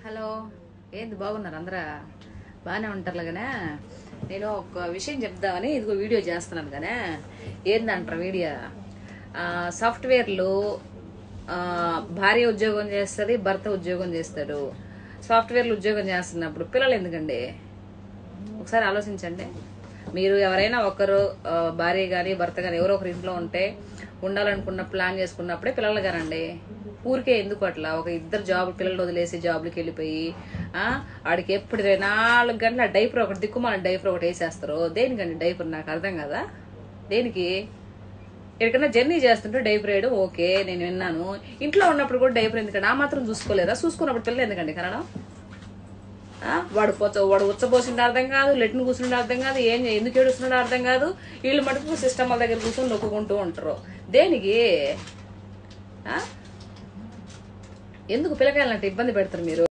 Hello, ఏంది బాగున్నారు అందరా? బాగానే ఉంటారు కానీ నేను ఒక విషయం చెప్దామని ఇదిగో వీడియో చేస్తున్నాను కానీ ఏందంటారు వీడియో. సాఫ్ట్వేర్లు భార్య ఉద్యోగం చేస్తుంది, భర్త ఉద్యోగం చేస్తాడు. సాఫ్ట్వేర్లు ఉద్యోగం చేస్తున్నప్పుడు పిల్లలు ఎందుకండి? ఒకసారి ఆలోచించండి. మీరు ఎవరైనా ఒకరు భార్య కానీ భర్త కానీ ఎవరో ఒకరి ఇంట్లో ఉంటే ఉండాలనుకున్న ప్లాన్ చేసుకున్నప్పుడే పిల్లలు కానండి. ఊరికే ఎందుకు అట్లా ఒక ఇద్దరు పిల్లలు వదిలేసి జాబులకి వెళ్ళిపోయి ఆడికి ఎప్పుడు 4 గంటల డైపర్ ఒకటి దిక్కుమాల డైపర్ ఒకటి వేసేస్తారు. దేనికండి డైపర్? నాకు అర్థం కదా. దేనికి? ఎక్కడికైనా జర్నీ చేస్తుంటే డైపర్ వేయడం ఓకే, నేను విన్నాను. ఇంట్లో ఉన్నప్పుడు కూడా డైపర్ ఎందుకండి? ఆ మాత్రం చూసుకోలేరా? చూసుకున్నప్పుడు పిల్లలు ఎందుకండి కనడం? వాడు ఉచ్చపోసిండే అర్థం కాదు, లెట్ని కూర్చుండే అర్థం కాదు, ఎందుకు ఏడుస్తున్నాడో అర్థం కాదు. వీళ్ళు మటుకు సిస్టమ్ దగ్గర కూర్చొని నొక్కుంటూ ఉంటారు. దేనికి? ఎందుకు పిల్లకాయలంటే ఇబ్బంది పెడతారు మీరు?